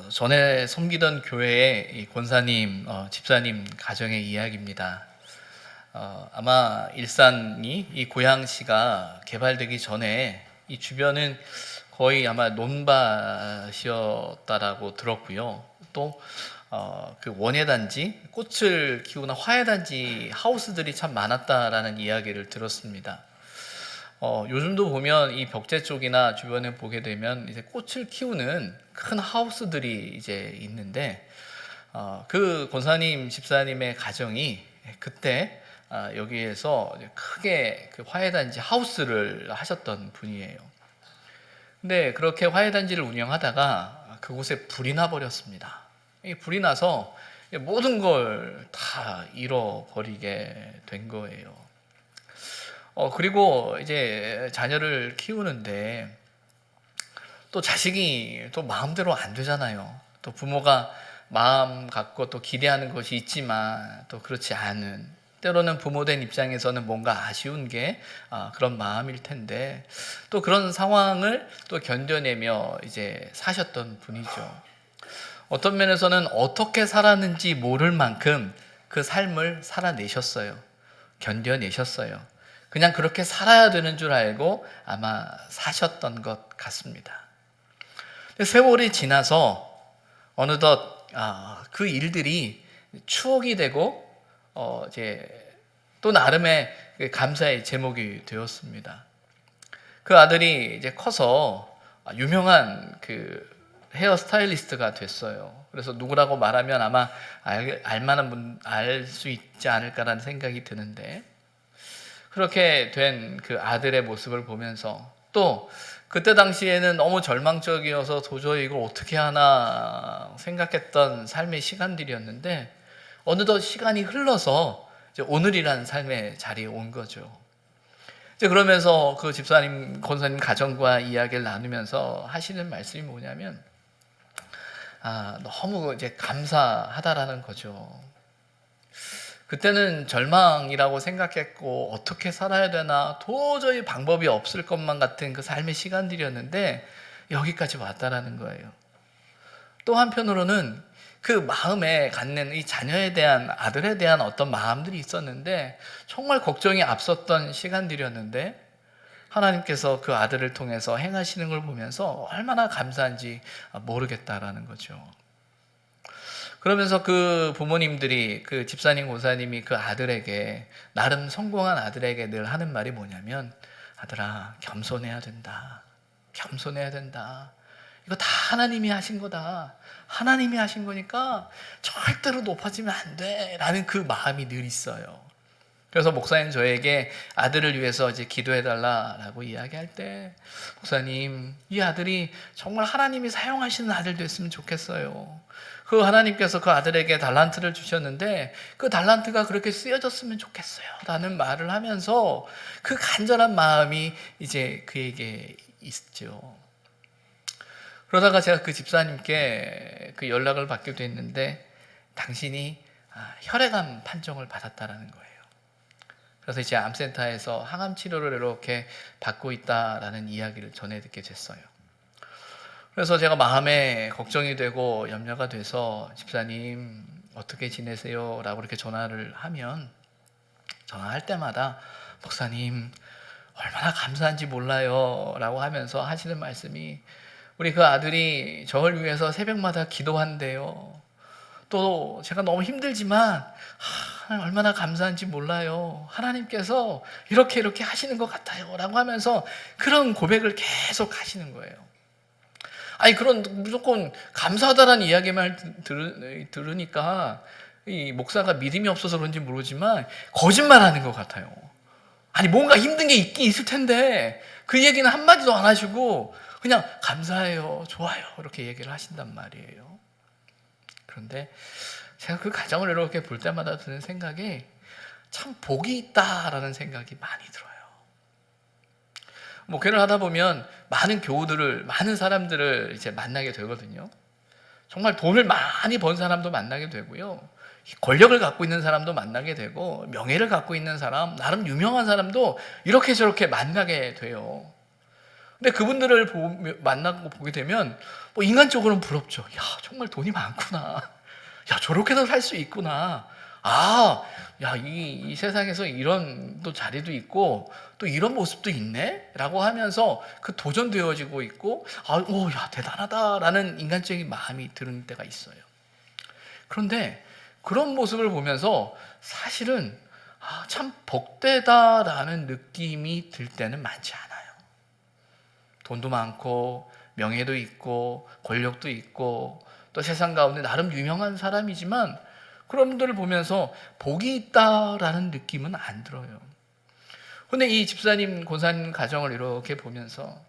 전에 섬기던 교회의 이 권사님, 집사님 가정의 이야기입니다. 아마 일산이 이 고양시가 개발되기 전에 이 주변은 거의 아마 논밭이었다라고 들었고요. 또 그 원예단지, 꽃을 키우는 화훼단지 하우스들이 참 많았다라는 이야기를 들었습니다. 요즘도 보면 이 벽제 쪽이나 주변에 보게 되면 이제 꽃을 키우는 큰 하우스들이 이제 있는데, 그 권사님, 집사님의 가정이 그때 여기에서 크게 그 화훼단지 하우스를 하셨던 분이에요. 근데 그렇게 화훼단지를 운영하다가 그곳에 불이 나버렸습니다. 이 불이 나서 모든 걸 다 잃어버리게 된 거예요. 그리고 이제 자녀를 키우는데 또 자식이 또 마음대로 안 되잖아요. 또 부모가 마음 갖고 또 기대하는 것이 있지만 또 그렇지 않은, 때로는 부모된 입장에서는 뭔가 아쉬운 게 그런 마음일 텐데, 또 그런 상황을 또 견뎌내며 이제 사셨던 분이죠. 어떤 면에서는 어떻게 살았는지 모를 만큼 그 삶을 살아내셨어요. 견뎌내셨어요. 그냥 그렇게 살아야 되는 줄 알고 아마 사셨던 것 같습니다. 세월이 지나서 어느덧 그 일들이 추억이 되고 이제 또 나름의 감사의 제목이 되었습니다. 그 아들이 이제 커서 유명한 그 헤어 스타일리스트가 됐어요. 그래서 누구라고 말하면 아마 알만한 분 알 수 있지 않을까라는 생각이 드는데, 그렇게 된 그 아들의 모습을 보면서 또 그때 당시에는 너무 절망적이어서 도저히 이걸 어떻게 하나 생각했던 삶의 시간들이었는데, 어느덧 시간이 흘러서 이제 오늘이라는 삶의 자리에 온 거죠. 이제 그러면서 그 집사님, 권사님 가정과 이야기를 나누면서 하시는 말씀이 뭐냐면, 너무 이제 감사하다라는 거죠. 그때는 절망이라고 생각했고 어떻게 살아야 되나 도저히 방법이 없을 것만 같은 그 삶의 시간들이었는데 여기까지 왔다라는 거예요. 또 한편으로는 그 마음에 갖는 이 자녀에 대한, 아들에 대한 어떤 마음들이 있었는데 정말 걱정이 앞섰던 시간들이었는데, 하나님께서 그 아들을 통해서 행하시는 걸 보면서 얼마나 감사한지 모르겠다라는 거죠. 그러면서 그 부모님들이, 그 집사님, 권사님이 그 아들에게, 나름 성공한 아들에게 늘 하는 말이 뭐냐면, 아들아, 겸손해야 된다. 겸손해야 된다. 이거 다 하나님이 하신 거다. 하나님이 하신 거니까 절대로 높아지면 안 돼. 라는 그 마음이 늘 있어요. 그래서 목사님 저에게 아들을 위해서 이제 기도해달라라고 이야기할 때, 목사님, 이 아들이 정말 하나님이 사용하시는 아들 됐으면 좋겠어요. 그 하나님께서 그 아들에게 달란트를 주셨는데 그 달란트가 그렇게 쓰여졌으면 좋겠어요. 라는 말을 하면서 그 간절한 마음이 이제 그에게 있죠. 그러다가 제가 그 집사님께 그 연락을 받게 됐는데, 당신이 혈액암 판정을 받았다라는 거예요. 그래서 이제 암센터에서 항암 치료를 이렇게 받고 있다라는 이야기를 전해 듣게 됐어요. 그래서 제가 마음에 걱정이 되고 염려가 돼서, 집사님 어떻게 지내세요? 라고 이렇게 전화를 하면, 전화할 때마다 목사님 얼마나 감사한지 몰라요 라고 하면서 하시는 말씀이, 우리 그 아들이 저를 위해서 새벽마다 기도한대요. 또 제가 너무 힘들지만 얼마나 감사한지 몰라요. 하나님께서 이렇게 하시는 것 같아요 라고 하면서 그런 고백을 계속 하시는 거예요. 그런 무조건 감사하다라는 이야기만 들으니까 이 목사가 믿음이 없어서 그런지 모르지만 거짓말하는 것 같아요. 뭔가 힘든 게 있긴 있을 텐데 그 얘기는 한마디도 안 하시고 그냥 감사해요, 좋아요 이렇게 얘기를 하신단 말이에요. 그런데 제가 그 가정을 이렇게 볼 때마다 드는 생각이, 참 복이 있다라는 생각이 많이 들어요. 목회를 하다 보면 많은 교우들을, 많은 사람들을 이제 만나게 되거든요. 정말 돈을 많이 번 사람도 만나게 되고요, 권력을 갖고 있는 사람도 만나게 되고, 명예를 갖고 있는 사람, 나름 유명한 사람도 이렇게 저렇게 만나게 돼요. 근데 그분들을 만나고 보게 되면 뭐 인간적으로는 부럽죠. 야, 정말 돈이 많구나. 야, 저렇게도 살 수 있구나. 아, 야, 이 세상에서 이런 또 자리도 있고 또 이런 모습도 있네? 라고 하면서 그 도전되어지고 있고, 야, 대단하다라는 인간적인 마음이 드는 때가 있어요. 그런데 그런 모습을 보면서 사실은 참 복되다라는 느낌이 들 때는 많지 않아요. 돈도 많고 명예도 있고 권력도 있고 또 세상 가운데 나름 유명한 사람이지만 그런 분들을 보면서 복이 있다라는 느낌은 안 들어요. 근데 이 집사님, 권사님 가정을 이렇게 보면서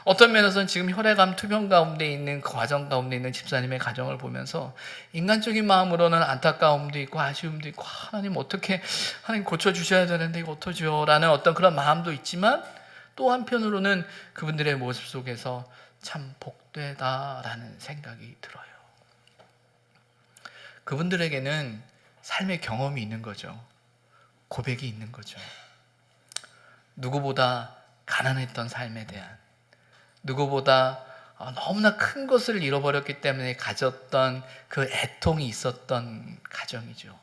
어떤 면에서는 지금 혈액암 투병 가운데 있는 그 과정 가운데 있는 집사님의 가정을 보면서 인간적인 마음으로는 안타까움도 있고 아쉬움도 있고, 하나님 어떻게, 하나님 고쳐주셔야 되는데 이거 어떡하죠? 라는 어떤 그런 마음도 있지만 또 한편으로는 그분들의 모습 속에서 참 복되다라는 생각이 들어요. 그분들에게는 삶의 경험이 있는 거죠. 고백이 있는 거죠. 누구보다 가난했던 삶에 대한, 누구보다 너무나 큰 것을 잃어버렸기 때문에 가졌던 그 애통이 있었던 가정이죠.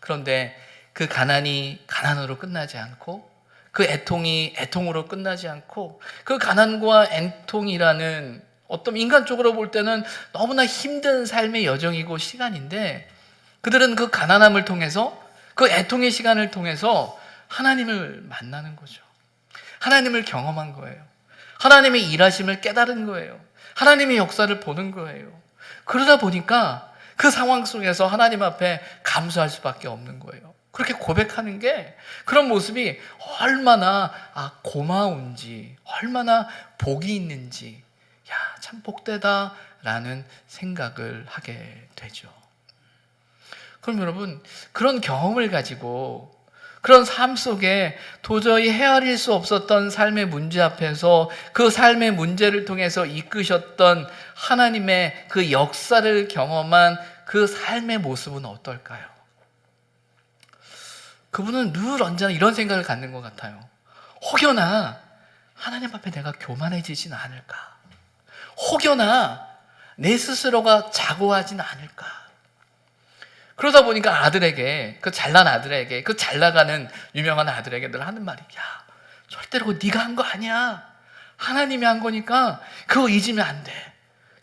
그런데 그 가난이 가난으로 끝나지 않고, 그 애통이 애통으로 끝나지 않고, 그 가난과 애통이라는 어떤 인간적으로 볼 때는 너무나 힘든 삶의 여정이고 시간인데, 그들은 그 가난함을 통해서, 그 애통의 시간을 통해서 하나님을 만나는 거죠. 하나님을 경험한 거예요. 하나님의 일하심을 깨달은 거예요. 하나님의 역사를 보는 거예요. 그러다 보니까 그 상황 속에서 하나님 앞에 감사할 수밖에 없는 거예요. 그렇게 고백하는 게, 그런 모습이 얼마나 고마운지, 얼마나 복이 있는지, 야, 참 복되다라는 생각을 하게 되죠. 그럼 여러분, 그런 경험을 가지고 그런 삶 속에 도저히 헤아릴 수 없었던 삶의 문제 앞에서 그 삶의 문제를 통해서 이끄셨던 하나님의 그 역사를 경험한 그 삶의 모습은 어떨까요? 그분은 늘 언제나 이런 생각을 갖는 것 같아요. 혹여나 하나님 앞에 내가 교만해지진 않을까? 혹여나 내 스스로가 자고하진 않을까? 그러다 보니까 아들에게, 그 잘난 아들에게, 그 잘나가는 유명한 아들에게 늘 하는 말이, 야, 절대로 그거 네가 한 거 아니야. 하나님이 한 거니까 그거 잊으면 안 돼.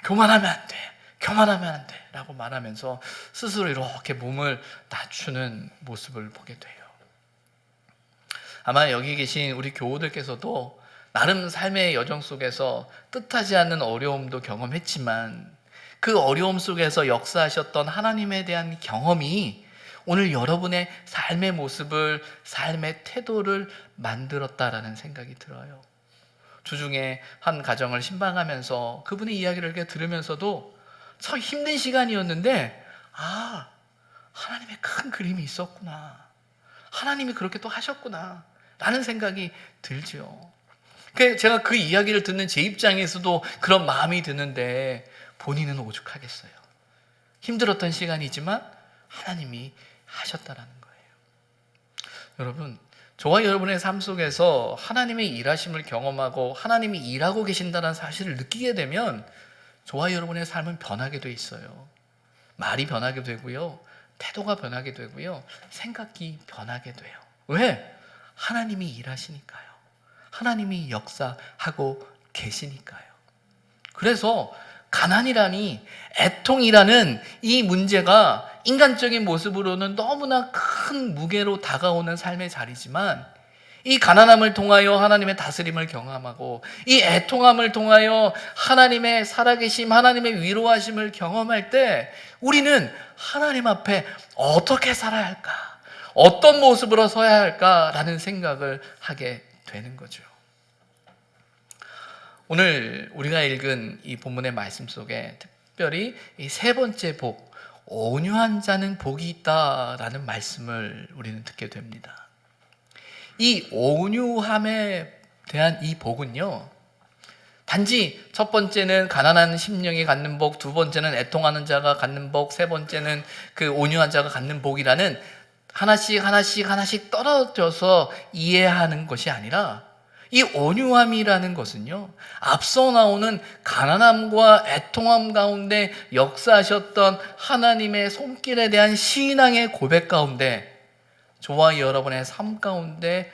교만하면 안 돼. 교만하면 안 돼. 라고 말하면서 스스로 이렇게 몸을 낮추는 모습을 보게 돼요. 아마 여기 계신 우리 교우들께서도 나름 삶의 여정 속에서 뜻하지 않는 어려움도 경험했지만 그 어려움 속에서 역사하셨던 하나님에 대한 경험이 오늘 여러분의 삶의 모습을, 삶의 태도를 만들었다라는 생각이 들어요. 주중에 한 가정을 신방하면서 그분의 이야기를 이렇게 들으면서도 참 힘든 시간이었는데, 하나님의 큰 그림이 있었구나. 하나님이 그렇게 또 하셨구나. 라는 생각이 들죠. 제가 그 이야기를 듣는 제 입장에서도 그런 마음이 드는데, 본인은 오죽하겠어요. 힘들었던 시간이지만 하나님이 하셨다라는 거예요. 여러분, 저와 여러분의 삶 속에서 하나님의 일하심을 경험하고 하나님이 일하고 계신다는 사실을 느끼게 되면 저와 여러분의 삶은 변하게 돼 있어요. 말이 변하게 되고요, 태도가 변하게 되고요, 생각이 변하게 돼요. 왜? 하나님이 일하시니까요. 하나님이 역사하고 계시니까요. 그래서 가난이라니, 애통이라는 이 문제가 인간적인 모습으로는 너무나 큰 무게로 다가오는 삶의 자리지만, 이 가난함을 통하여 하나님의 다스림을 경험하고 이 애통함을 통하여 하나님의 살아계심, 하나님의 위로하심을 경험할 때 우리는 하나님 앞에 어떻게 살아야 할까? 어떤 모습으로 서야 할까라는 생각을 하게 되는 거죠. 오늘 우리가 읽은 이 본문의 말씀 속에 특별히 이 세 번째 복, 온유한 자는 복이 있다라는 말씀을 우리는 듣게 됩니다. 이 온유함에 대한 이 복은요, 단지 첫 번째는 가난한 심령이 갖는 복, 두 번째는 애통하는 자가 갖는 복, 세 번째는 그 온유한 자가 갖는 복이라는 하나씩 떨어져서 이해하는 것이 아니라, 이 온유함이라는 것은요, 앞서 나오는 가난함과 애통함 가운데 역사하셨던 하나님의 손길에 대한 신앙의 고백 가운데 저와 여러분의 삶 가운데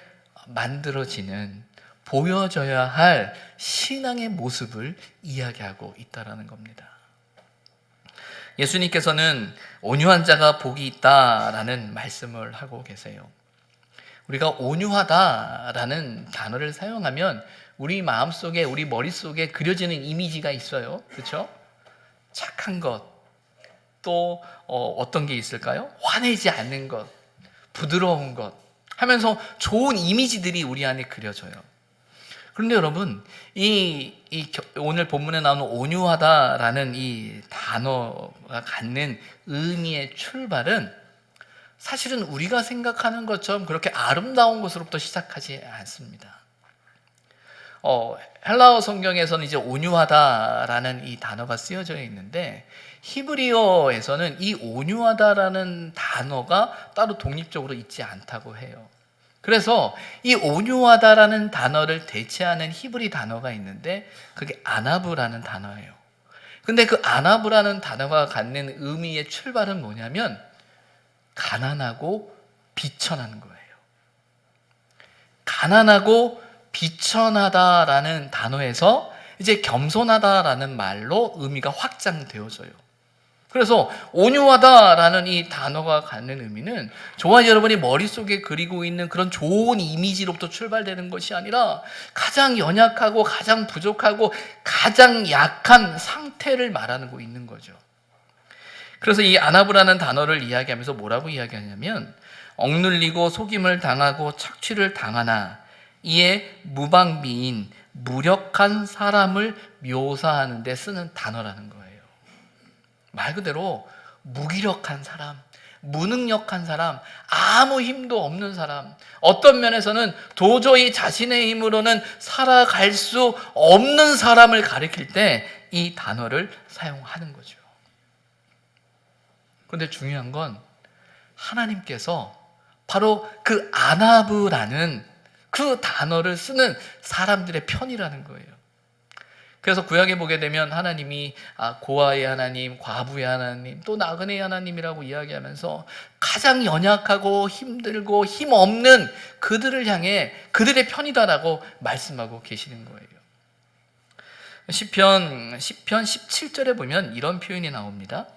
만들어지는, 보여져야 할 신앙의 모습을 이야기하고 있다는 겁니다. 예수님께서는 온유한 자가 복이 있다라는 말씀을 하고 계세요. 우리가 온유하다라는 단어를 사용하면 우리 마음속에, 우리 머릿속에 그려지는 이미지가 있어요. 그렇죠? 착한 것, 또 어떤 게 있을까요? 화내지 않는 것, 부드러운 것 하면서 좋은 이미지들이 우리 안에 그려져요. 그런데 여러분, 오늘 본문에 나오는 온유하다라는 이 단어가 갖는 의미의 출발은 사실은 우리가 생각하는 것처럼 그렇게 아름다운 것으로부터 시작하지 않습니다. 헬라어 성경에서는 이제 온유하다라는 이 단어가 쓰여져 있는데 히브리어에서는 이 온유하다라는 단어가 따로 독립적으로 있지 않다고 해요. 그래서 이 온유하다라는 단어를 대체하는 히브리 단어가 있는데 그게 아나브라는 단어예요. 근데 그 아나브라는 단어가 갖는 의미의 출발은 뭐냐면 가난하고 비천한 거예요. 가난하고 비천하다라는 단어에서 이제 겸손하다라는 말로 의미가 확장되어져요. 그래서 온유하다라는 이 단어가 갖는 의미는 저와 여러분이 머릿속에 그리고 있는 그런 좋은 이미지로부터 출발되는 것이 아니라 가장 연약하고 가장 부족하고 가장 약한 상태를 말하고 있는 거죠. 그래서 이 아나브라는 단어를 이야기하면서 뭐라고 이야기하냐면 억눌리고 속임을 당하고 착취를 당하나 이에 무방비인 무력한 사람을 묘사하는 데 쓰는 단어라는 거예요. 말 그대로 무기력한 사람, 무능력한 사람, 아무 힘도 없는 사람, 어떤 면에서는 도저히 자신의 힘으로는 살아갈 수 없는 사람을 가리킬 때 이 단어를 사용하는 거죠. 그런데 중요한 건 하나님께서 바로 그 아나브라는 그 단어를 쓰는 사람들의 편이라는 거예요. 그래서 구약에 보게 되면 하나님이 고아의 하나님, 과부의 하나님, 또 나그네의 하나님이라고 이야기하면서 가장 연약하고 힘들고 힘없는 그들을 향해 그들의 편이다라고 말씀하고 계시는 거예요. 시편 17절에 보면 이런 표현이 나옵니다.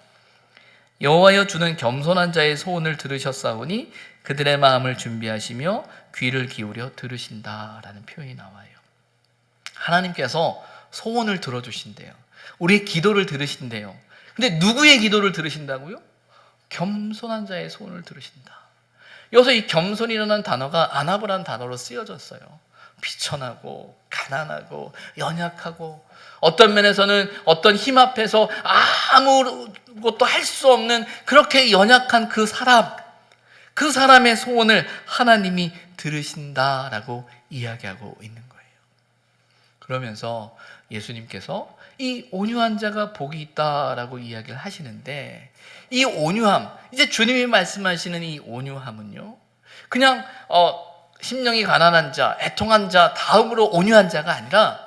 여호와여 주는 겸손한 자의 소원을 들으셨사오니 그들의 마음을 준비하시며 귀를 기울여 들으신다라는 표현이 나와요. 하나님께서 소원을 들어주신대요. 우리의 기도를 들으신대요. 근데 누구의 기도를 들으신다고요? 겸손한 자의 소원을 들으신다. 여기서 이 겸손이라는 단어가 아나브라는 단어로 쓰여졌어요. 비천하고 가난하고 연약하고 어떤 면에서는 어떤 힘 앞에서 아무것도 할 수 없는 그렇게 연약한 그 사람의 소원을 하나님이 들으신다라고 이야기하고 있는 거예요. 그러면서 예수님께서 이 온유한 자가 복이 있다라고 이야기를 하시는데 이 온유함, 이제 주님이 말씀하시는 이 온유함은요, 그냥 심령이 가난한 자, 애통한 자 다음으로 온유한 자가 아니라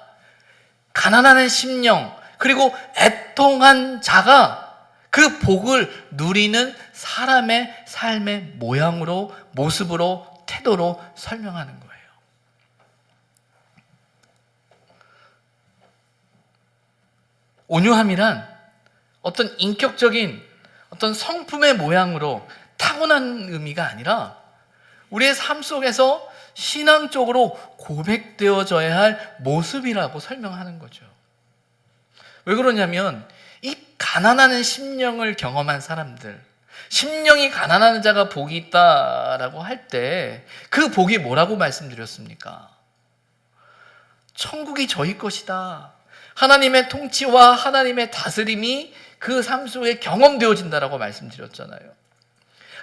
가난한 심령 그리고 애통한 자가 그 복을 누리는 사람의 삶의 모양으로, 모습으로, 태도로 설명하는 거예요. 온유함이란 어떤 인격적인 어떤 성품의 모양으로 타고난 의미가 아니라 우리의 삶 속에서 신앙적으로 고백되어져야 할 모습이라고 설명하는 거죠. 왜 그러냐면 이 가난한 심령을 경험한 사람들, 심령이 가난한 자가 복이 있다라고 할 때 그 복이 뭐라고 말씀드렸습니까? 천국이 저희 것이다. 하나님의 통치와 하나님의 다스림이 그 삶 속에 경험되어진다라고 말씀드렸잖아요.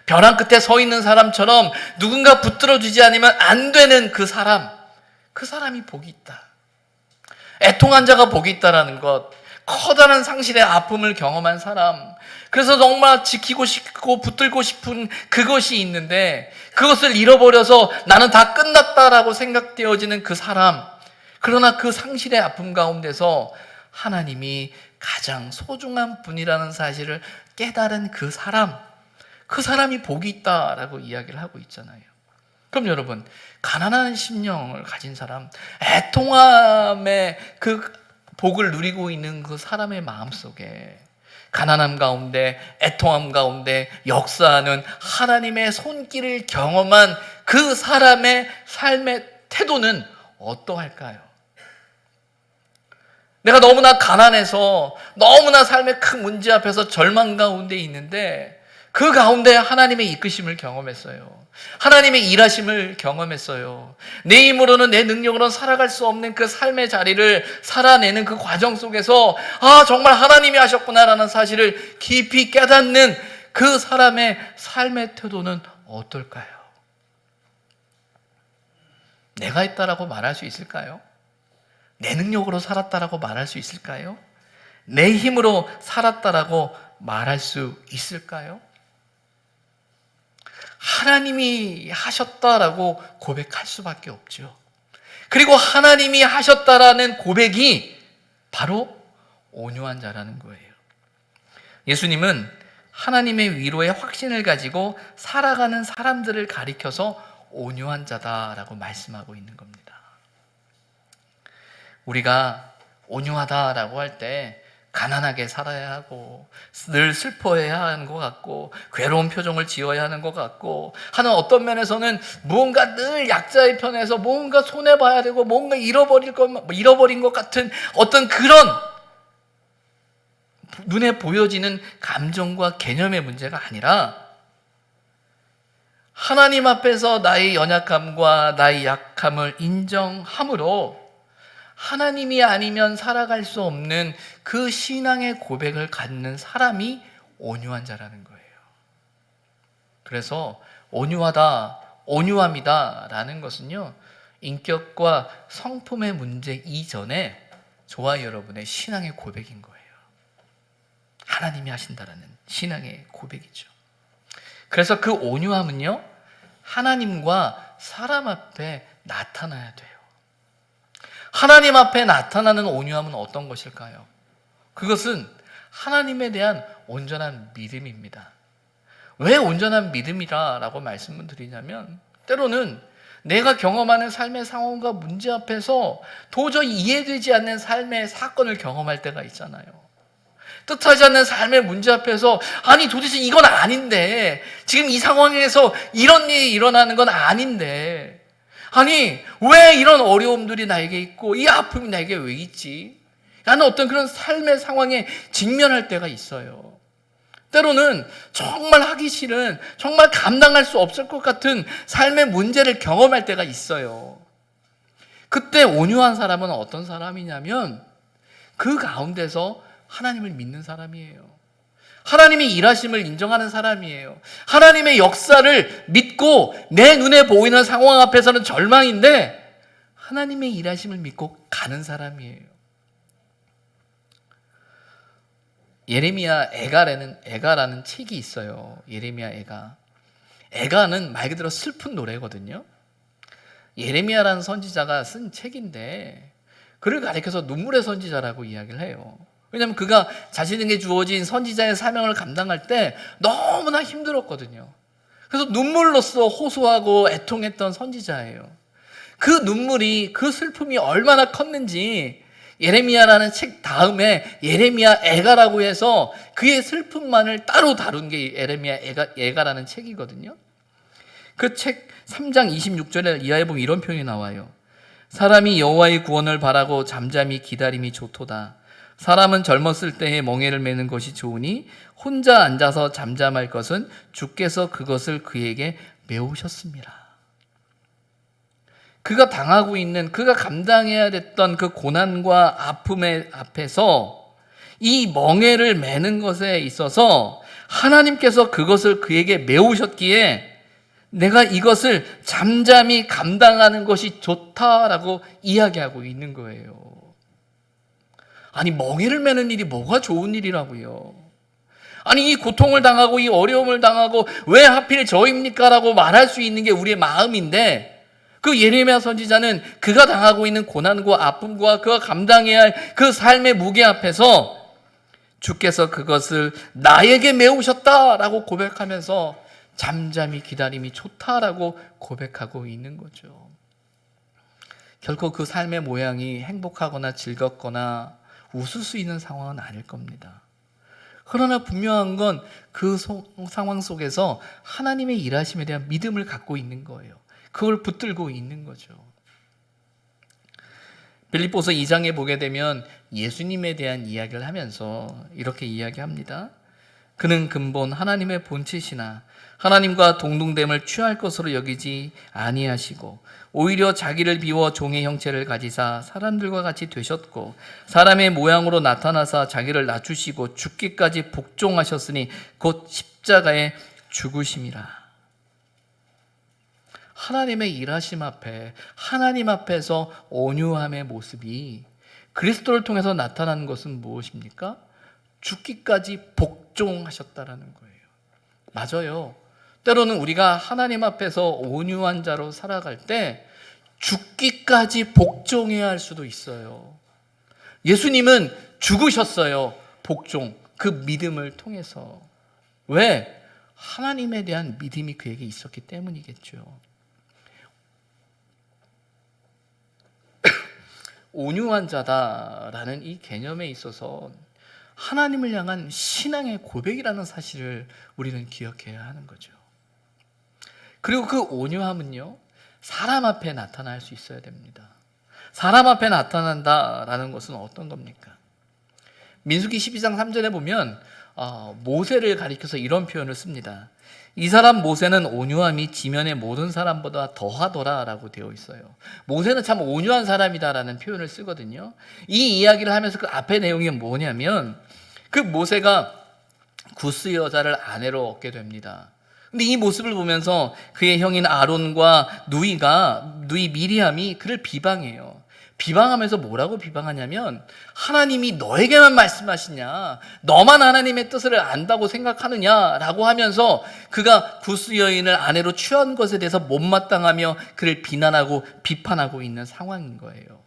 벼랑 끝에 서 있는 사람처럼 누군가 붙들어주지 않으면 안 되는 그 사람이 복이 있다. 애통한 자가 복이 있다라는 것, 커다란 상실의 아픔을 경험한 사람, 그래서 정말 지키고 싶고 붙들고 싶은 그것이 있는데 그것을 잃어버려서 나는 다 끝났다라고 생각되어지는 그 사람, 그러나 그 상실의 아픔 가운데서 하나님이 가장 소중한 분이라는 사실을 깨달은 그 사람이 복이 있다라고 이야기를 하고 있잖아요. 그럼 여러분, 가난한 심령을 가진 사람, 애통함의 그 복을 누리고 있는 그 사람의 마음속에 가난함 가운데, 애통함 가운데 역사하는 하나님의 손길을 경험한 그 사람의 삶의 태도는 어떠할까요? 내가 너무나 가난해서 너무나 삶의 큰 문제 앞에서 절망 가운데 있는데 그 가운데 하나님의 이끄심을 경험했어요. 하나님의 일하심을 경험했어요. 내 힘으로는, 내 능력으로는 살아갈 수 없는 그 삶의 자리를 살아내는 그 과정 속에서 정말 하나님이 하셨구나라는 사실을 깊이 깨닫는 그 사람의 삶의 태도는 어떨까요? 내가 했다라고 말할 수 있을까요? 내 능력으로 살았다라고 말할 수 있을까요? 내 힘으로 살았다라고 말할 수 있을까요? 하나님이 하셨다라고 고백할 수밖에 없죠. 그리고 하나님이 하셨다라는 고백이 바로 온유한 자라는 거예요. 예수님은 하나님의 위로의 확신을 가지고 살아가는 사람들을 가리켜서 온유한 자다라고 말씀하고 있는 겁니다. 우리가 온유하다라고 할 때 가난하게 살아야 하고 늘 슬퍼해야 하는 것 같고 괴로운 표정을 지어야 하는 것 같고 하는 어떤 면에서는 무언가 늘 약자의 편에서 뭔가 손해봐야 되고 뭔가 잃어버린 것 같은 어떤 그런 눈에 보여지는 감정과 개념의 문제가 아니라 하나님 앞에서 나의 연약함과 나의 약함을 인정함으로 하나님이 아니면 살아갈 수 없는 그 신앙의 고백을 갖는 사람이 온유한 자라는 거예요. 그래서 온유하다, 온유함이다라는 것은요, 인격과 성품의 문제 이전에 저와 여러분의 신앙의 고백인 거예요. 하나님이 하신다라는 신앙의 고백이죠. 그래서 그 온유함은요, 하나님과 사람 앞에 나타나야 돼요. 하나님 앞에 나타나는 온유함은 어떤 것일까요? 그것은 하나님에 대한 온전한 믿음입니다. 왜 온전한 믿음이라고 말씀을 드리냐면 때로는 내가 경험하는 삶의 상황과 문제 앞에서 도저히 이해되지 않는 삶의 사건을 경험할 때가 있잖아요. 뜻하지 않는 삶의 문제 앞에서 아니 도대체 이건 아닌데 지금 이 상황에서 이런 일이 일어나는 건 아닌데 아니 왜 이런 어려움들이 나에게 있고 이 아픔이 나에게 왜 있지? 라는 어떤 그런 삶의 상황에 직면할 때가 있어요. 때로는 정말 하기 싫은, 정말 감당할 수 없을 것 같은 삶의 문제를 경험할 때가 있어요. 그때 온유한 사람은 어떤 사람이냐면 그 가운데서 하나님을 믿는 사람이에요. 하나님의 일하심을 인정하는 사람이에요. 하나님의 역사를 믿고 내 눈에 보이는 상황 앞에서는 절망인데 하나님의 일하심을 믿고 가는 사람이에요. 예레미야 애가라는 책이 있어요. 예레미야 애가. 애가는 말 그대로 슬픈 노래거든요. 예레미야라는 선지자가 쓴 책인데 그를 가리켜서 눈물의 선지자라고 이야기를 해요. 왜냐하면 그가 자신에게 주어진 선지자의 사명을 감당할 때 너무나 힘들었거든요. 그래서 눈물로써 호소하고 애통했던 선지자예요. 그 눈물이, 그 슬픔이 얼마나 컸는지 예레미야라는 책 다음에 예레미야 애가라고 해서 그의 슬픔만을 따로 다룬 게 예레미야 애가라는 책이거든요. 그 책 3장 26절에 이하에 보면 이런 표현이 나와요. 사람이 여호와의 구원을 바라고 잠잠히 기다림이 좋도다. 사람은 젊었을 때에 멍에를 매는 것이 좋으니 혼자 앉아서 잠잠할 것은 주께서 그것을 그에게 메우셨습니다. 그가 당하고 있는, 그가 감당해야 됐던 그 고난과 아픔의 앞에서 이 멍에를 매는 것에 있어서 하나님께서 그것을 그에게 메우셨기에 내가 이것을 잠잠히 감당하는 것이 좋다라고 이야기하고 있는 거예요. 아니, 멍에를 매는 일이 뭐가 좋은 일이라고요? 아니, 이 고통을 당하고 이 어려움을 당하고 왜 하필 저입니까? 라고 말할 수 있는 게 우리의 마음인데, 그 예레미야 선지자는 그가 당하고 있는 고난과 아픔과 그가 감당해야 할 그 삶의 무게 앞에서 주께서 그것을 나에게 메우셨다라고 고백하면서 잠잠히 기다림이 좋다라고 고백하고 있는 거죠. 결코 그 삶의 모양이 행복하거나 즐겁거나 웃을 수 있는 상황은 아닐 겁니다. 그러나 분명한 건 그 상황 속에서 하나님의 일하심에 대한 믿음을 갖고 있는 거예요. 그걸 붙들고 있는 거죠. 빌립보서 2장에 보게 되면 예수님에 대한 이야기를 하면서 이렇게 이야기합니다. 그는 근본 하나님의 본체시나 하나님과 동등됨을 취할 것으로 여기지 아니하시고 오히려 자기를 비워 종의 형체를 가지사 사람들과 같이 되셨고 사람의 모양으로 나타나사 자기를 낮추시고 죽기까지 복종하셨으니 곧 십자가에 죽으심이라. 하나님의 일하심 앞에, 하나님 앞에서 온유함의 모습이 그리스도를 통해서 나타나는 것은 무엇입니까? 죽기까지 복종하셨다라는 거예요. 맞아요. 때로는 우리가 하나님 앞에서 온유한 자로 살아갈 때 죽기까지 복종해야 할 수도 있어요. 예수님은 죽으셨어요. 복종, 그 믿음을 통해서. 왜? 하나님에 대한 믿음이 그에게 있었기 때문이겠죠. 온유한 자다라는 이 개념에 있어서 하나님을 향한 신앙의 고백이라는 사실을 우리는 기억해야 하는 거죠. 그리고 그 온유함은요, 사람 앞에 나타날 수 있어야 됩니다. 사람 앞에 나타난다라는 것은 어떤 겁니까? 민수기 12장 3절에 보면 모세를 가리켜서 이런 표현을 씁니다. 이 사람 모세는 온유함이 지면의 모든 사람보다 더하더라라고 되어 있어요. 모세는 참 온유한 사람이다라는 표현을 쓰거든요. 이 이야기를 하면서 그 앞의 내용이 뭐냐면 그 모세가 구스 여자를 아내로 얻게 됩니다. 근데 이 모습을 보면서 그의 형인 아론과 누이 미리암이 그를 비방해요. 비방하면서 뭐라고 비방하냐면 하나님이 너에게만 말씀하시냐, 너만 하나님의 뜻을 안다고 생각하느냐라고 하면서 그가 구스 여인을 아내로 취한 것에 대해서 못마땅하며 그를 비난하고 비판하고 있는 상황인 거예요.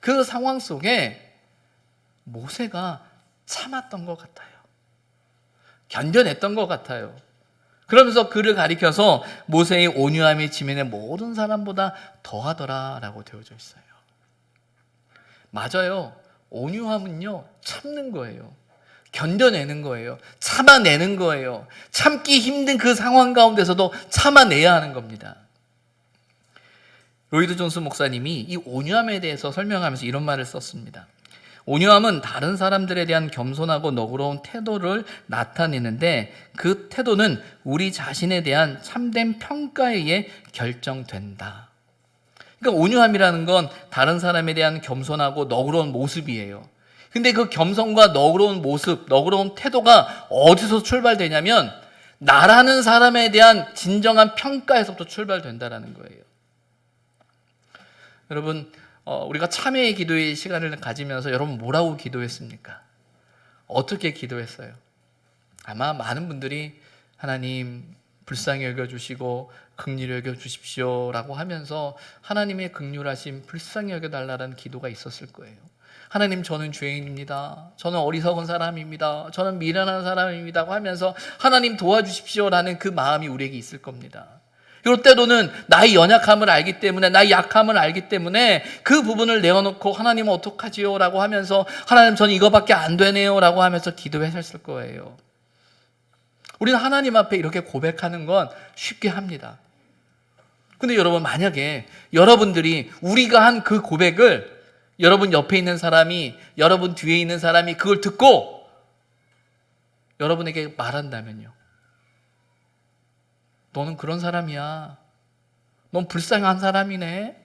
그 상황 속에 모세가 참았던 것 같아요. 견뎌냈던 것 같아요. 그러면서 그를 가리켜서 모세의 온유함이 지면의 모든 사람보다 더하더라라고 되어져 있어요. 맞아요. 온유함은요, 참는 거예요. 견뎌내는 거예요. 참아내는 거예요. 참기 힘든 그 상황 가운데서도 참아내야 하는 겁니다. 로이드 존스 목사님이 이 온유함에 대해서 설명하면서 이런 말을 썼습니다. 온유함은 다른 사람들에 대한 겸손하고 너그러운 태도를 나타내는데 그 태도는 우리 자신에 대한 참된 평가에 의해 결정된다. 그러니까 온유함이라는 건 다른 사람에 대한 겸손하고 너그러운 모습이에요. 근데 그 겸손과 너그러운 모습, 너그러운 태도가 어디서 출발되냐면 나라는 사람에 대한 진정한 평가에서부터 출발된다는 거예요. 여러분, 우리가 참회의 기도의 시간을 가지면서 여러분 뭐라고 기도했습니까? 어떻게 기도했어요? 아마 많은 분들이 하나님 불쌍히 여겨주시고 긍휼히 여겨주십시오라고 하면서 하나님의 긍휼하심 불쌍히 여겨달라는 기도가 있었을 거예요. 하나님, 저는 죄인입니다. 저는 어리석은 사람입니다. 저는 미련한 사람입니다 하면서 하나님 도와주십시오라는 그 마음이 우리에게 있을 겁니다. 그리고 때로는 나의 연약함을 알기 때문에, 나의 약함을 알기 때문에 그 부분을 내어놓고 하나님 어떡하지요? 라고 하면서 하나님, 저는 이거밖에 안 되네요 라고 하면서 기도하셨을 거예요. 우리는 하나님 앞에 이렇게 고백하는 건 쉽게 합니다. 근데 여러분, 만약에 여러분들이 우리가 한 그 고백을 여러분 옆에 있는 사람이, 여러분 뒤에 있는 사람이 그걸 듣고 여러분에게 말한다면요. 너는 그런 사람이야. 넌 불쌍한 사람이네.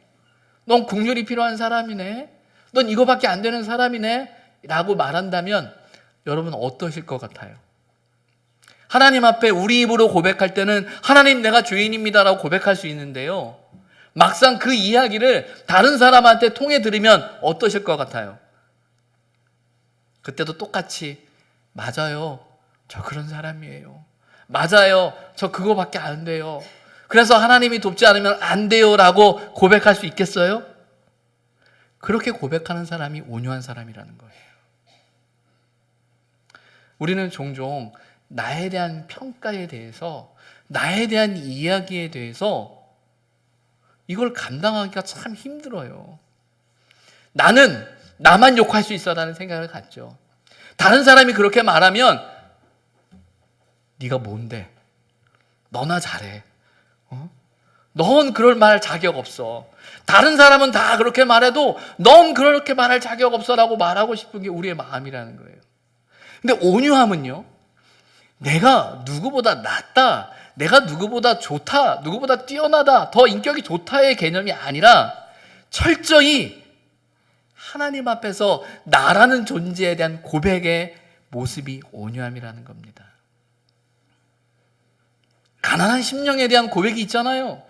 넌 긍휼이 필요한 사람이네. 넌 이거밖에 안 되는 사람이네. 라고 말한다면 여러분 어떠실 것 같아요? 하나님 앞에 우리 입으로 고백할 때는 하나님, 내가 죄인입니다 라고 고백할 수 있는데요, 막상 그 이야기를 다른 사람한테 통해 들으면 어떠실 것 같아요? 그때도 똑같이 맞아요. 저 그런 사람이에요. 맞아요. 저 그거밖에 안 돼요. 그래서 하나님이 돕지 않으면 안 돼요 라고 고백할 수 있겠어요? 그렇게 고백하는 사람이 온유한 사람이라는 거예요. 우리는 종종 나에 대한 평가에 대해서, 나에 대한 이야기에 대해서 이걸 감당하기가 참 힘들어요. 나는 나만 욕할 수 있어라는 생각을 갖죠. 다른 사람이 그렇게 말하면 네가 뭔데? 너나 잘해. 넌 그럴 말 자격 없어. 다른 사람은 다 그렇게 말해도 넌 그렇게 말할 자격 없어라고 말하고 싶은 게 우리의 마음이라는 거예요. 근데 온유함은요, 내가 누구보다 낫다, 내가 누구보다 좋다, 누구보다 뛰어나다, 더 인격이 좋다의 개념이 아니라 철저히 하나님 앞에서 나라는 존재에 대한 고백의 모습이 온유함이라는 겁니다. 가난한 심령에 대한 고백이 있잖아요.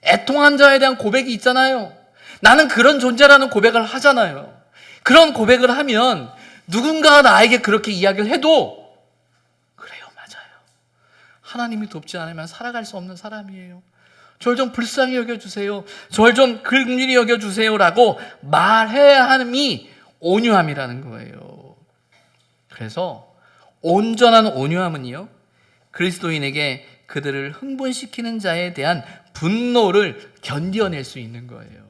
애통한 자에 대한 고백이 있잖아요. 나는 그런 존재라는 고백을 하잖아요. 그런 고백을 하면 누군가가 나에게 그렇게 이야기를 해도 그래요, 맞아요. 하나님이 돕지 않으면 살아갈 수 없는 사람이에요. 저를 좀 불쌍히 여겨주세요. 저를 좀 긍휼히 여겨주세요 라고 말해야 함이 온유함이라는 거예요. 그래서 온전한 온유함은요, 그리스도인에게 그들을 흥분시키는 자에 대한 분노를 견뎌낼 수 있는 거예요.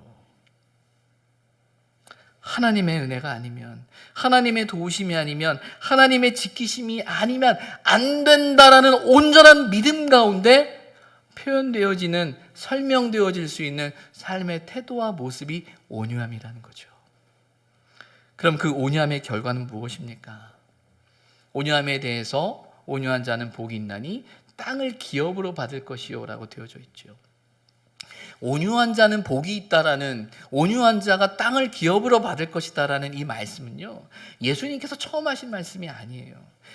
하나님의 은혜가 아니면, 하나님의 도우심이 아니면, 하나님의 지키심이 아니면 안 된다라는 온전한 믿음 가운데 표현되어지는, 설명되어질 수 있는 삶의 태도와 모습이 온유함이라는 거죠. 그럼 그 온유함의 결과는 무엇입니까? 온유함에 대해서 온유한 자는 복이 있나니 땅을 기업으로 받을 것이요 라고 되어져 있죠. 온유한 자는 복이 있다라는, 온유한 자가 땅을 기업으로 받을 것이다라는 이 말씀은요, 예수님께서 처음 하신 말씀이 아니에요.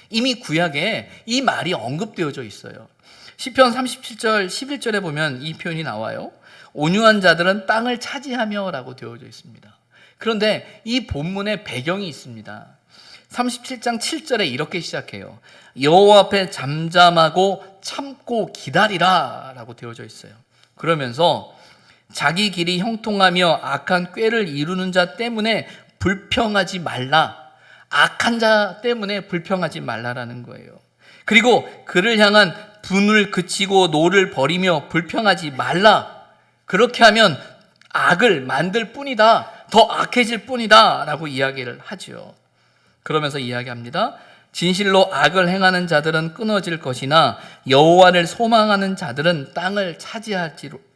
이미 구약에 이 말이 언급되어져 있어요. 시편 37절 11절에 보면 이 표현이 나와요. 온유한 자들은 땅을 차지하며 라고 되어져 있습니다. 그런데 이 본문에 배경이 있습니다. 37장 7절에 이렇게 시작해요. 여호와 앞에 잠잠하고 참고 기다리라 라고 되어져 있어요. 그러면서 자기 길이 형통하며 악한 꾀를 이루는 자 때문에 불평하지 말라. 악한 자 때문에 불평하지 말라라는 거예요. 그리고 그를 향한 분을 그치고 노를 버리며 불평하지 말라. 그렇게 하면 악을 만들 뿐이다. 더 악해질 뿐이다 라고 이야기를 하죠. 그러면서 이야기합니다. 진실로 악을 행하는 자들은 끊어질 것이나 여호와를 소망하는 자들은 땅을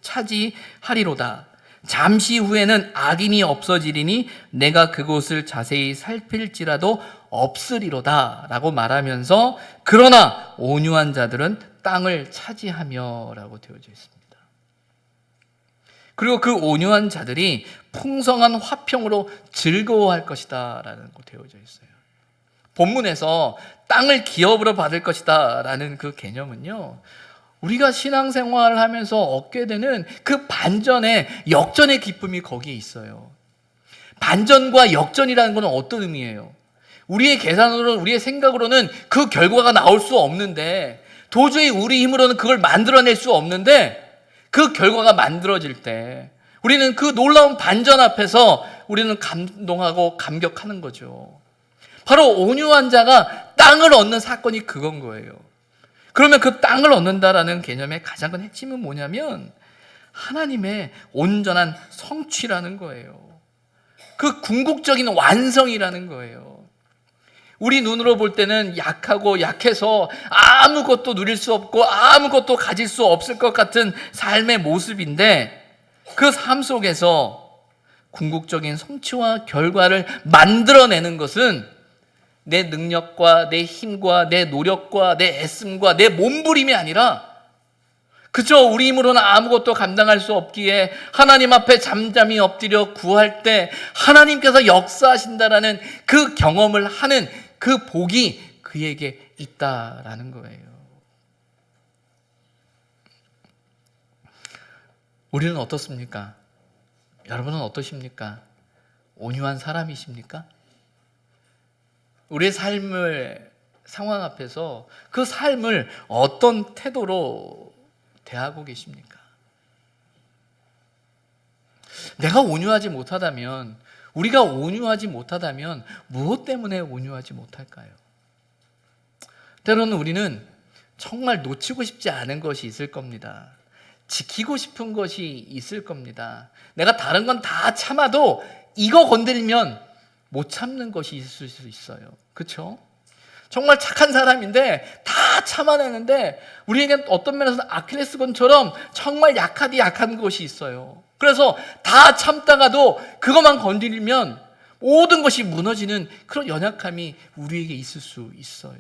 차지하리로다. 잠시 후에는 악인이 없어지리니 내가 그곳을 자세히 살필지라도 없으리로다 라고 말하면서 그러나 온유한 자들은 땅을 차지하며 라고 되어져 있습니다. 그리고 그 온유한 자들이 풍성한 화평으로 즐거워할 것이다 라는 거 되어져 있어요. 본문에서 땅을 기업으로 받을 것이다 라는 그 개념은요, 우리가 신앙생활을 하면서 얻게 되는 그 반전의 역전의 기쁨이 거기에 있어요. 반전과 역전이라는 것은 어떤 의미예요? 우리의 계산으로는, 우리의 생각으로는 그 결과가 나올 수 없는데, 도저히 우리 힘으로는 그걸 만들어낼 수 없는데, 그 결과가 만들어질 때 우리는 그 놀라운 반전 앞에서 우리는 감동하고 감격하는 거죠. 바로 온유한 자가 땅을 얻는 사건이 그건 거예요. 그러면 그 땅을 얻는다라는 개념의 가장 큰 핵심은 뭐냐면 하나님의 온전한 성취라는 거예요. 그 궁극적인 완성이라는 거예요. 우리 눈으로 볼 때는 약하고 약해서 아무것도 누릴 수 없고 아무것도 가질 수 없을 것 같은 삶의 모습인데, 그 삶 속에서 궁극적인 성취와 결과를 만들어내는 것은 내 능력과 내 힘과 내 노력과 내 애씀과 내 몸부림이 아니라, 그저 우리 힘으로는 아무것도 감당할 수 없기에 하나님 앞에 잠잠히 엎드려 구할 때 하나님께서 역사하신다라는 그 경험을 하는 그 복이 그에게 있다라는 거예요. 우리는 어떻습니까? 여러분은 어떠십니까? 온유한 사람이십니까? 우리의 삶을 상황 앞에서 그 삶을 어떤 태도로 대하고 계십니까? 내가 온유하지 못하다면, 우리가 온유하지 못하다면 무엇 때문에 온유하지 못할까요? 때로는 우리는 정말 놓치고 싶지 않은 것이 있을 겁니다. 지키고 싶은 것이 있을 겁니다. 내가 다른 건 다 참아도 이거 건드리면 못 참는 것이 있을 수 있어요. 그렇죠? 정말 착한 사람인데 다 참아내는데 우리에겐 어떤 면에서는 아킬레스건처럼 정말 약하디 약한 것이 있어요. 그래서 다 참다가도 그것만 건드리면 모든 것이 무너지는 그런 연약함이 우리에게 있을 수 있어요.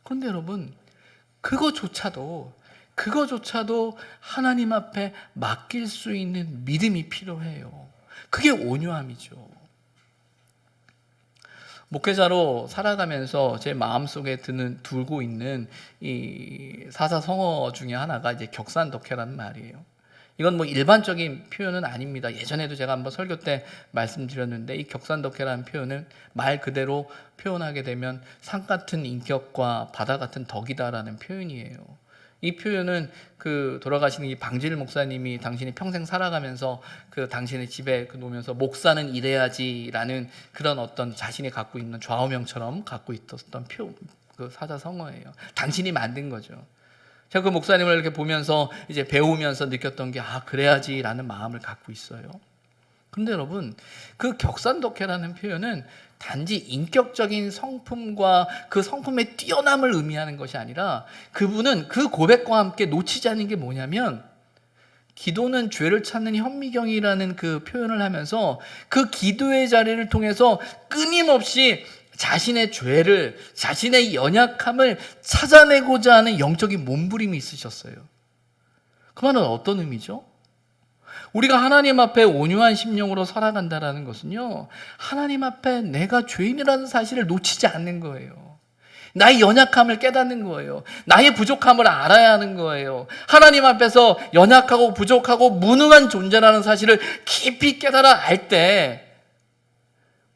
그런데 여러분, 그거조차도 하나님 앞에 맡길 수 있는 믿음이 필요해요. 그게 온유함이죠. 목회자로 살아가면서 제 마음속에 두고 있는 이 사사성어 중에 하나가 이제 격산덕회라는 말이에요. 이건 뭐 일반적인 표현은 아닙니다. 예전에도 제가 한번 설교 때 말씀드렸는데, 이 격산덕회라는 표현은 말 그대로 표현하게 되면 산 같은 인격과 바다 같은 덕이다라는 표현이에요. 이 표현은 그 돌아가신 이 방질 목사님이 당신이 평생 살아가면서 그 당신의 집에 놓으면서 목사는 이래야지라는 그런 어떤 자신이 갖고 있는 좌우명처럼 갖고 있었던 그 사자성어예요. 당신이 만든 거죠. 제가 그 목사님을 이렇게 보면서 이제 배우면서 느꼈던 게, 그래야지라는 마음을 갖고 있어요. 그런데 여러분, 그 격산덕회라는 표현은 단지 인격적인 성품과 그 성품의 뛰어남을 의미하는 것이 아니라, 그분은 그 고백과 함께 놓치지 않는 게 뭐냐면, 기도는 죄를 찾는 현미경이라는 그 표현을 하면서 그 기도의 자리를 통해서 끊임없이 자신의 죄를, 자신의 연약함을 찾아내고자 하는 영적인 몸부림이 있으셨어요. 그 말은 어떤 의미죠? 우리가 하나님 앞에 온유한 심령으로 살아간다는 것은요, 하나님 앞에 내가 죄인이라는 사실을 놓치지 않는 거예요. 나의 연약함을 깨닫는 거예요. 나의 부족함을 알아야 하는 거예요. 하나님 앞에서 연약하고 부족하고 무능한 존재라는 사실을 깊이 깨달아 알 때,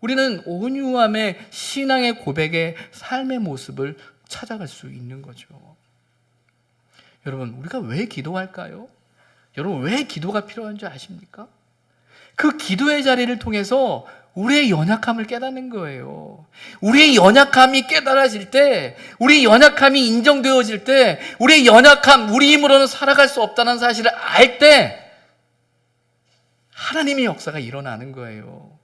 우리는 온유함의 신앙의 고백의 삶의 모습을 찾아갈 수 있는 거죠. 여러분, 우리가 왜 기도할까요? 여러분, 왜 기도가 필요한 줄 아십니까? 그 기도의 자리를 통해서 우리의 연약함을 깨닫는 거예요. 우리의 연약함이 깨달아질 때, 우리의 연약함이 인정되어질 때, 우리의 연약함, 우리 힘으로는 살아갈 수 없다는 사실을 알 때 하나님의 역사가 일어나는 거예요.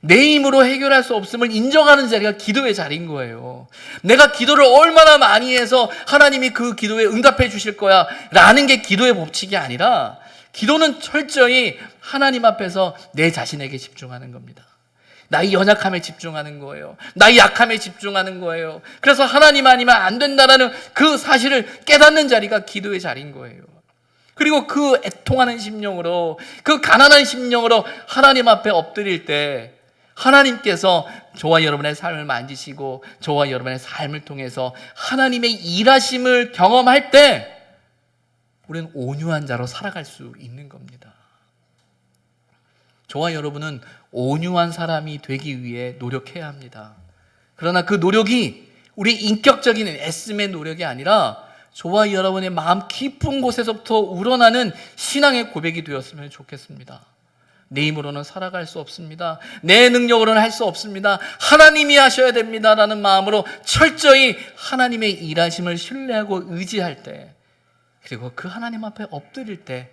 내 힘으로 해결할 수 없음을 인정하는 자리가 기도의 자리인 거예요. 내가 기도를 얼마나 많이 해서 하나님이 그 기도에 응답해 주실 거야 라는 게 기도의 법칙이 아니라, 기도는 철저히 하나님 앞에서 내 자신에게 집중하는 겁니다. 나의 연약함에 집중하는 거예요. 나의 약함에 집중하는 거예요. 그래서 하나님 아니면 안 된다라는 그 사실을 깨닫는 자리가 기도의 자리인 거예요. 그리고 그 애통하는 심령으로, 그 가난한 심령으로 하나님 앞에 엎드릴 때 하나님께서 저와 여러분의 삶을 만지시고 저와 여러분의 삶을 통해서 하나님의 일하심을 경험할 때 우리는 온유한 자로 살아갈 수 있는 겁니다. 저와 여러분은 온유한 사람이 되기 위해 노력해야 합니다. 그러나 그 노력이 우리 인격적인 애씀의 노력이 아니라 저와 여러분의 마음 깊은 곳에서부터 우러나는 신앙의 고백이 되었으면 좋겠습니다. 내 힘으로는 살아갈 수 없습니다. 내 능력으로는 할 수 없습니다. 하나님이 하셔야 됩니다라는 마음으로 철저히 하나님의 일하심을 신뢰하고 의지할 때, 그리고 그 하나님 앞에 엎드릴 때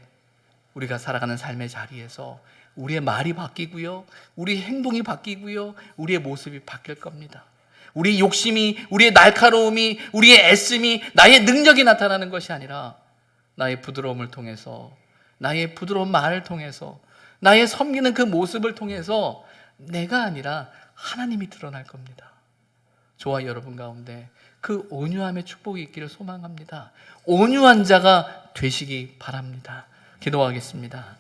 우리가 살아가는 삶의 자리에서 우리의 말이 바뀌고요, 우리의 행동이 바뀌고요, 우리의 모습이 바뀔 겁니다. 우리의 욕심이, 우리의 날카로움이, 우리의 애씀이, 나의 능력이 나타나는 것이 아니라 나의 부드러움을 통해서, 나의 부드러운 말을 통해서, 나의 섬기는 그 모습을 통해서 내가 아니라 하나님이 드러날 겁니다. 저와 여러분 가운데 그 온유함의 축복이 있기를 소망합니다. 온유한 자가 되시기 바랍니다. 기도하겠습니다.